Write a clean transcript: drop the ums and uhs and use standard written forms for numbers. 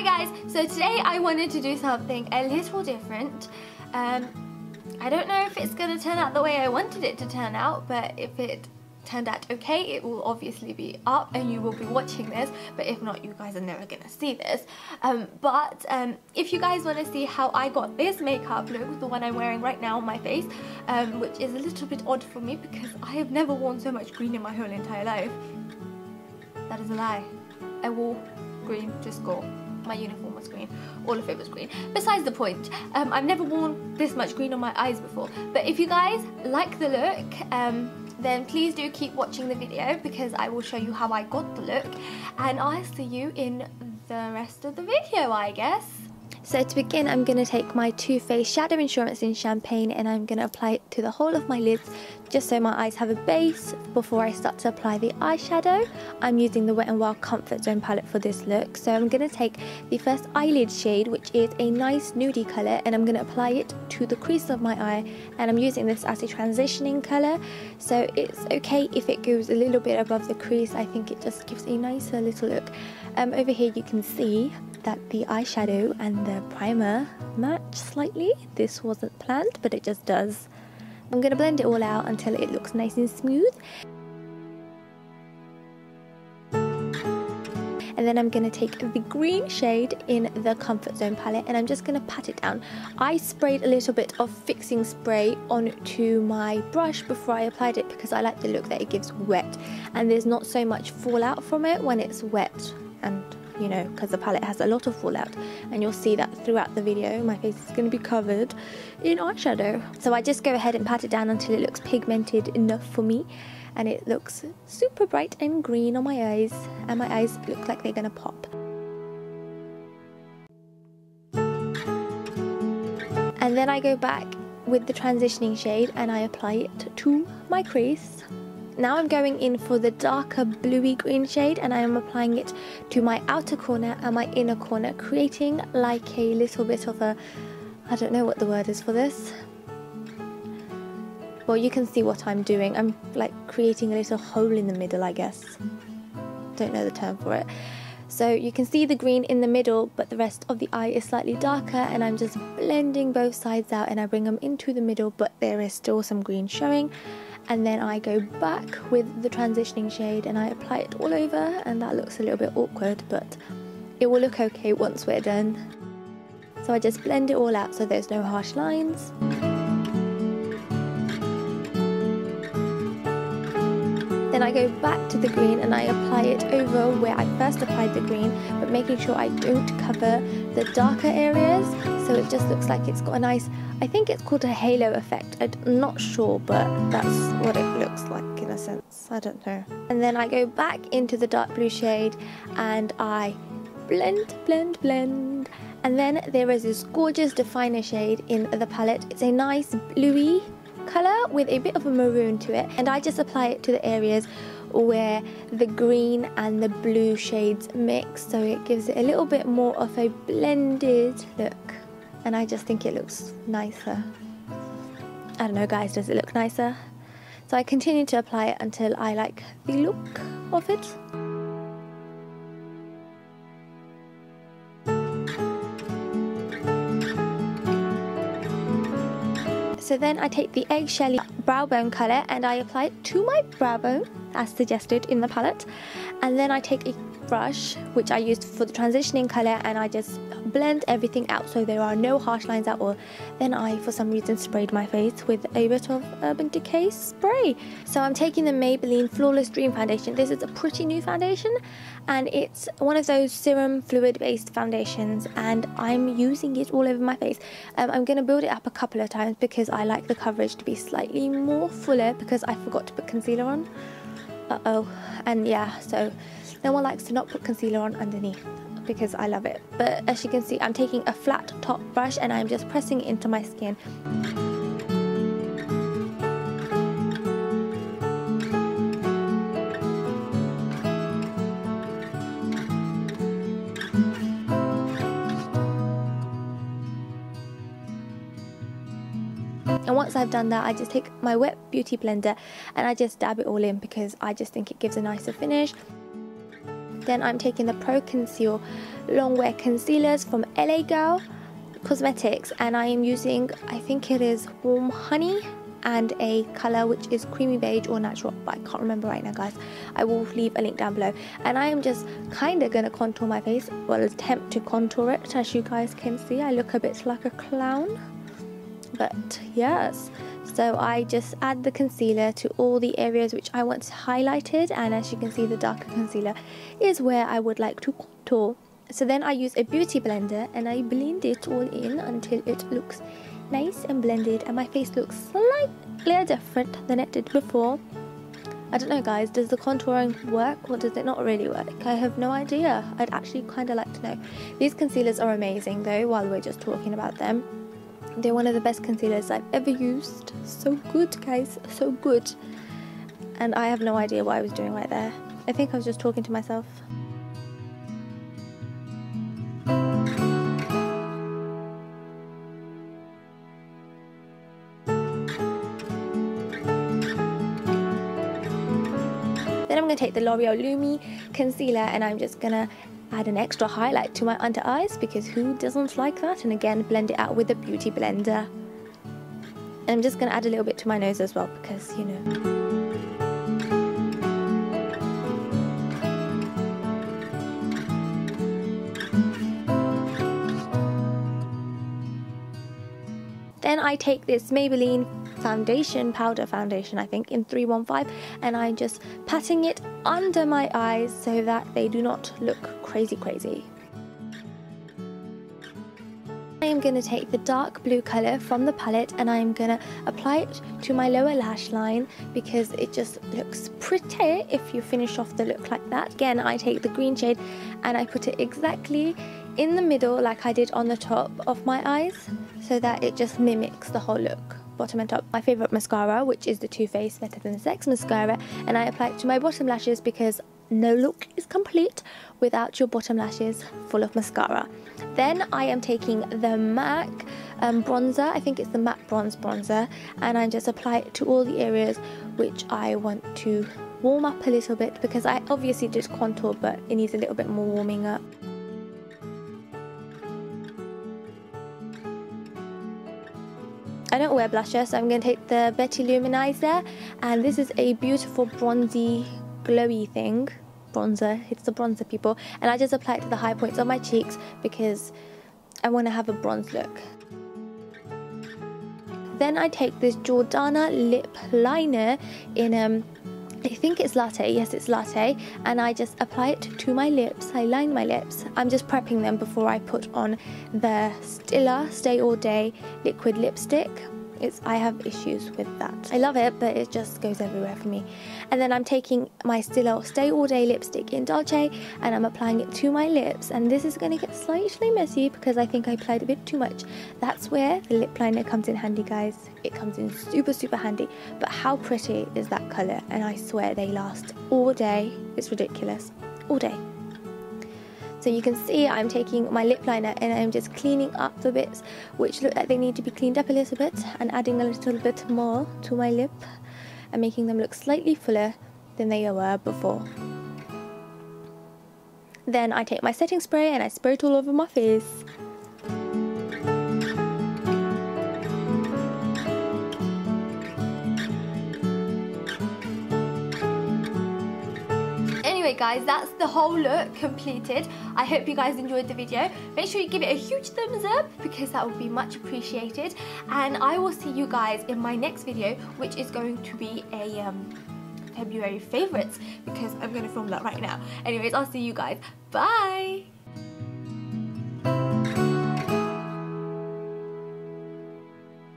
Hi guys, so today I wanted to do something a little different. I don't know if it's going to turn out the way I wanted it to turn out, but if it turned out okay, it will obviously be up and you will be watching this, but if not, you guys are never going to see this. But if you guys want to see how I got this makeup look, the one I'm wearing right now on my face, which is a little bit odd for me because I have never worn so much green in my whole entire life. That is a lie. I wore green to school. My uniform was green, all of it was green. Besides the point, I've never worn this much green on my eyes before. But if you guys like the look, then please do keep watching the video because I will show you how I got the look, and I'll see you in the rest of the video, I guess. So to begin, I'm going to take my Too Faced Shadow Insurance in Champagne and I'm going to apply it to the whole of my lids just so my eyes have a base before I start to apply the eyeshadow. I'm using the Wet n Wild Comfort Zone palette for this look. So I'm going to take the first eyelid shade, which is a nice nudie colour, and I'm going to apply it to the crease of my eye, and I'm using this as a transitioning colour. So it's okay if it goes a little bit above the crease. I think it just gives a nicer little look. Over here you can see that the eyeshadow and the primer match slightly. This wasn't planned, but it just does. I'm going to blend it all out until it looks nice and smooth. And then I'm going to take the green shade in the Comfort Zone palette and I'm just going to pat it down. I sprayed a little bit of fixing spray onto my brush before I applied it because I like the look that it gives wet, and there's not so much fallout from it when it's wet, and you know, because the palette has a lot of fallout, and you'll see that throughout the video my face is going to be covered in eyeshadow. So I just go ahead and pat it down until it looks pigmented enough for me, and it looks super bright and green on my eyes, and my eyes look like they're going to pop. And then I go back with the transitioning shade and I apply it to my crease. Now I'm going in for the darker bluey green shade and I am applying it to my outer corner and my inner corner, creating like a little bit of a, I don't know what the word is for this. Well, you can see what I'm doing. I'm like creating a little hole in the middle, I guess. Don't know the term for it. So you can see the green in the middle, but the rest of the eye is slightly darker, and I'm just blending both sides out and I bring them into the middle, but there is still some green showing. And then I go back with the transitioning shade and I apply it all over, and that looks a little bit awkward, but it will look okay once we're done. So I just blend it all out so there's no harsh lines. Then I go back to the green and I apply it over where I first applied the green, but making sure I don't cover the darker areas, so it just looks like it's got a nice, I think it's called a halo effect. I'm not sure, but that's what it looks like in a sense. I don't know. And then I go back into the dark blue shade and I blend, blend, blend. And then there is this gorgeous definer shade in the palette. It's a nice bluey colour with a bit of a maroon to it, and I just apply it to the areas where the green and the blue shades mix, so it gives it a little bit more of a blended look, and I just think it looks nicer. I don't know guys, does it look nicer? So I continue to apply it until I like the look of it. So then I take the Eggshelly brow bone colour and I apply it to my brow bone as suggested in the palette, and then I take a brush which I used for the transitioning colour and I just blend everything out so there are no harsh lines at all. Then I for some reason sprayed my face with a bit of Urban Decay spray. So I'm taking the Maybelline Flawless Dream foundation. This is a pretty new foundation and it's one of those serum fluid based foundations, and I'm using it all over my face. I'm going to build it up a couple of times because I like the coverage to be slightly more fuller because I forgot to put concealer on. And yeah, so no one likes to not put concealer on underneath because I love it. But as you can see, I'm taking a flat top brush and I'm just pressing it into my skin. And once I've done that, I just take my wet beauty blender and I just dab it all in because I just think it gives a nicer finish. Then I'm taking the Pro Conceal Long Wear Concealers from LA Girl Cosmetics, and I am using, I think it is Warm Honey, and a colour which is Creamy Beige or Natural, but I can't remember right now, guys. I will leave a link down below. And I am just kind of going to contour my face, well, attempt to contour it. As you guys can see, I look a bit like a clown, but yes. So I just add the concealer to all the areas which I want highlighted, and as you can see, the darker concealer is where I would like to contour. So then I use a beauty blender and I blend it all in until it looks nice and blended, and my face looks slightly different than it did before. I don't know, guys, does the contouring work or does it not really work? I have no idea. I'd actually kind of like to know. These concealers are amazing though, while we're just talking about them. They're one of the best concealers I've ever used. So good, guys, so good. And I have no idea what I was doing right there. I think I was just talking to myself. Then I'm going to take the L'Oreal Lumi concealer and I'm just going to add an extra highlight to my under eyes, because who doesn't like that? And again, blend it out with a beauty blender. And I'm just going to add a little bit to my nose as well, because, you know. Then I take this Maybelline powder foundation, I think, in 315, and I'm just patting it under my eyes so that they do not look crazy. I am going to take the dark blue colour from the palette and I'm going to apply it to my lower lash line, because it just looks pretty if you finish off the look like that. Again, I take the green shade and I put it exactly in the middle like I did on the top of my eyes, so that it just mimics the whole look, bottom and top. My favourite mascara, which is the Too Faced Better Than Sex mascara, and I apply it to my bottom lashes because no look is complete without your bottom lashes full of mascara. Then I am taking the MAC bronzer, I think it's the matte bronzer, and I just apply it to all the areas which I want to warm up a little bit, because I obviously did contour but it needs a little bit more warming up. I don't wear blusher, so I'm going to take the Betty Luminizer, and this is a beautiful bronzy, glowy thing. Bronzer, it's the bronzer, people. And I just apply it to the high points of my cheeks because I want to have a bronze look. Then I take this Jordana lip liner in I think it's Latte, yes it's Latte, and I just apply it to my lips. I line my lips. I'm just prepping them before I put on the Stila Stay All Day liquid lipstick. I have issues with that. I love it, but it just goes everywhere for me. And then I'm taking my Stila Stay All Day lipstick in Dolce and I'm applying it to my lips, and this is going to get slightly messy because I think I applied a bit too much. That's where the lip liner comes in handy, guys. It comes in super handy. But how pretty is that colour? And I swear they last all day. It's ridiculous. All day. So you can see I'm taking my lip liner and I'm just cleaning up the bits which look like they need to be cleaned up a little bit, and adding a little bit more to my lip and making them look slightly fuller than they were before. Then I take my setting spray and I spray it all over my face. Anyway guys, that's the whole look completed. I hope you guys enjoyed the video. Make sure you give it a huge thumbs up because that would be much appreciated, and I will see you guys in my next video, which is going to be a February favourites, because I'm going to film that right now. Anyways, I'll see you guys. Bye!